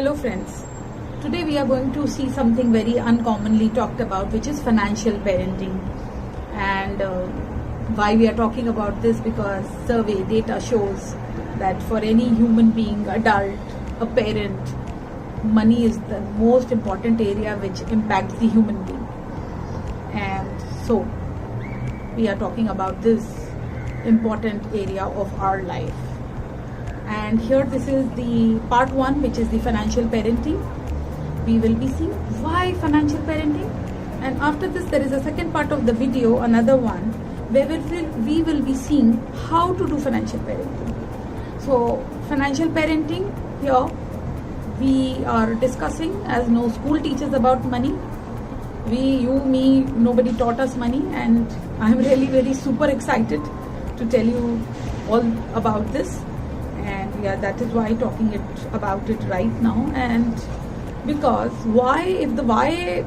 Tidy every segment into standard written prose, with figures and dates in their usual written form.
Hello friends, today we are going to see something very uncommonly talked about, which is financial parenting. And why we are talking about this, because survey data shows that for any human being, adult, a parent, money is the most important area which impacts the human being. And so we are talking about this important area of our life. And here this is the part 1, which is the financial parenting. We will be seeing why financial parenting, and after this there is a second part of the video, another one, where we will be seeing how to do financial parenting. So financial parenting, here we are discussing, as no school teaches about money. Nobody taught us money, and I am really very super excited to tell you all about this. And yeah, that is why talking about it right now. And because why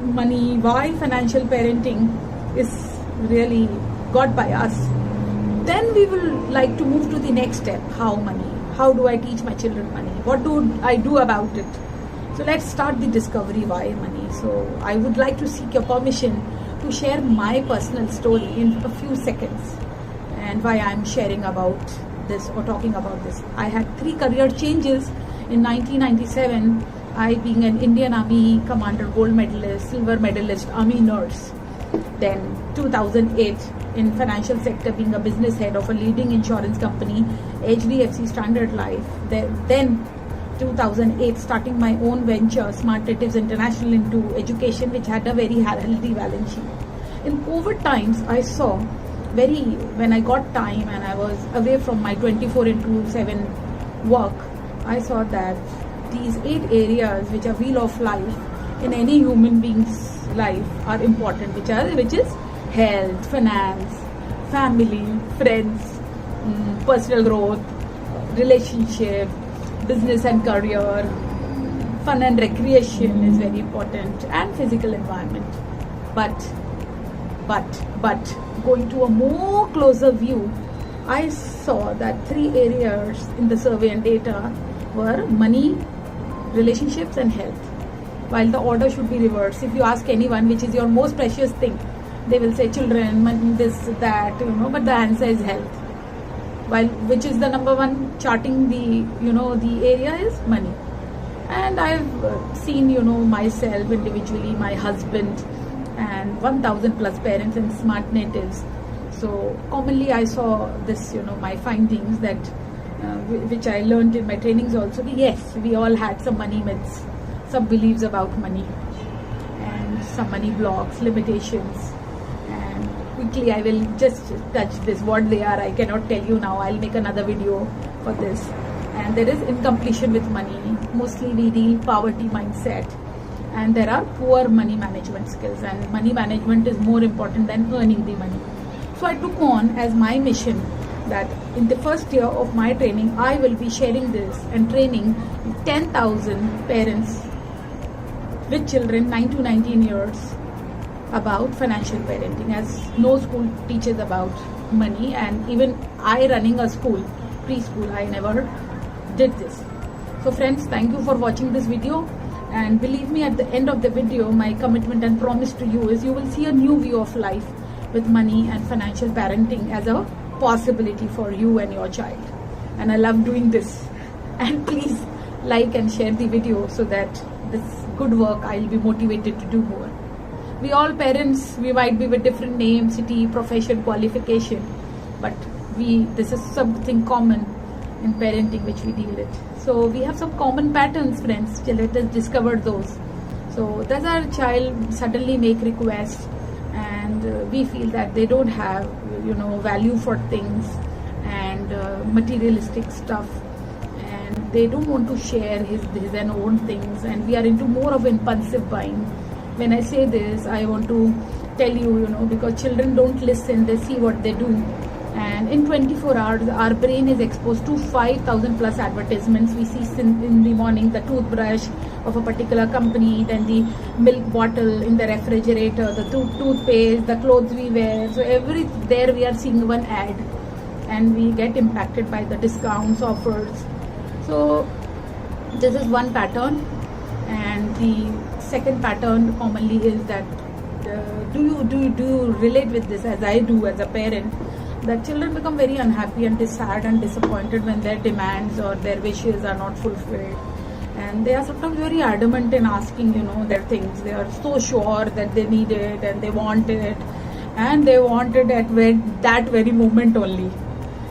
money, why financial parenting is really got by us, then we will like to move to the next step. How do I teach my children money? What do I do about it? So let's start the discovery why money. So I would like to seek your permission to share my personal story in a few seconds, and why I'm sharing about this or talking about this. I had 3 career changes in 1997. I being an Indian Army commander, gold medalist, silver medalist, army nurse. Then 2008 in financial sector, being a business head of a leading insurance company, HDFC Standard Life. Then 2008 starting my own venture, Smart Natives International, into education, which had a very healthy balance sheet. In COVID times, I saw when I got time and I was away from my 24/7 work, I saw that these 8 areas which are wheel of life in any human being's life are important, which is health, finance, family, friends, personal growth, relationship, business and career, fun and recreation is very important, and physical environment. But going to a more closer view, I saw that 3 areas in the survey and data were money, relationships and health, while the order should be reversed. If you ask anyone which is your most precious thing, they will say children, money, this, that, but the answer is health. While which is the number one charting the area is money. And I've seen myself individually, my husband, and 1,000 plus parents and smart natives. So commonly I saw this, my findings that which I learned in my trainings also. Yes, we all had some money myths, some beliefs about money, and some money blocks, limitations. And quickly I will just touch this, what they are I cannot tell you now. I'll make another video for this. And there is incompletion with money. Mostly we deal poverty mindset, and there are poor money management skills, and money management is more important than earning the money. So I took on as my mission that in the first year of my training, I will be sharing this and training 10,000 parents with children 9 to 19 years about financial parenting, as no school teaches about money. And even I, running a school, preschool, I never did this. So friends, thank you for watching this video. And believe me, at the end of the video, my commitment and promise to you is you will see a new view of life with money and financial parenting as a possibility for you and your child. And I love doing this. And please like and share the video so that this good work I'll be motivated to do more. We all parents, we might be with different names, city, profession, qualification, but this is something common in parenting which we deal with. So we have some common patterns, friends. Let us discover those. So does our child suddenly make requests, and we feel that they don't have value for things and materialistic stuff, and they don't want to share his and own things, and we are into more of impulsive buying. When I say this, I want to tell you, because children don't listen, they see what they do. And in 24 hours, our brain is exposed to 5,000 plus advertisements. We see in the morning the toothbrush of a particular company, then the milk bottle in the refrigerator, the toothpaste, the clothes we wear. So there we are seeing one ad, and we get impacted by the discounts, offers. So this is one pattern. And the second pattern commonly is that do you relate with this as I do as a parent, that children become very unhappy and sad and disappointed when their demands or their wishes are not fulfilled, and they are sometimes very adamant in asking their things. They are so sure that they need it and they want it, and they want it at that very moment only.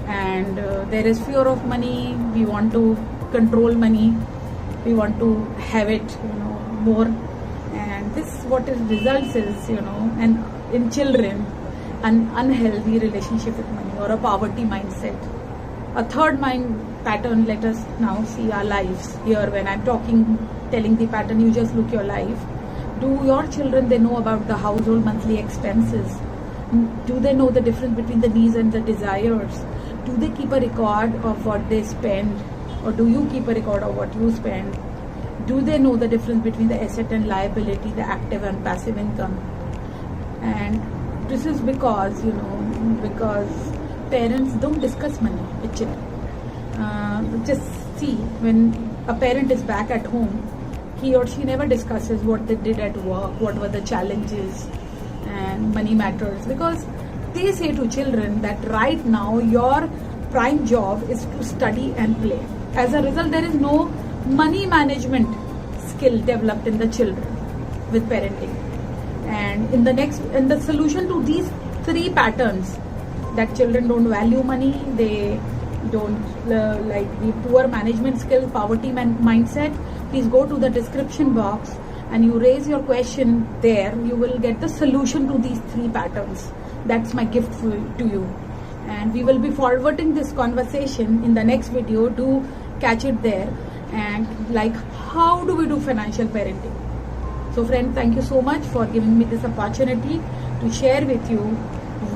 And there is fear of money. We want to control money, we want to have it more, and this what it results is and in children an unhealthy relationship with money or a poverty mindset. A third mind pattern, let us now see our lives here. When I'm telling the pattern, you just look your life. Do your children, they know about the household monthly expenses? Do they know the difference between the needs and the desires? Do they keep a record of what they spend, or do you keep a record of what you spend? Do they know the difference between the asset and liability, the active and passive income? And this is because because parents don't discuss money with children. Just see, when a parent is back at home, he or she never discusses what they did at work, what were the challenges, and money matters, because they say to children that right now your prime job is to study and play. As a result, there is no money management skill developed in the children with parenting. And in the solution to these three patterns, that children don't value money, they don't like the poor management skill, poverty mindset, please go to the description box and you raise your question there. You will get the solution to these three patterns. That's my gift to you. And we will be forwarding this conversation in the next video. Do catch it there. And like, how do we do financial parenting? So friend, thank you so much for giving me this opportunity to share with you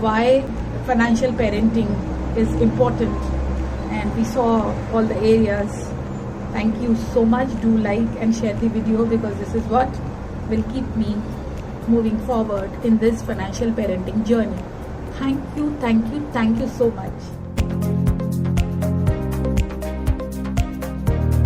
why financial parenting is important. And we saw all the areas. Thank you so much. Do like and share the video, because this is what will keep me moving forward in this financial parenting journey. Thank you so much.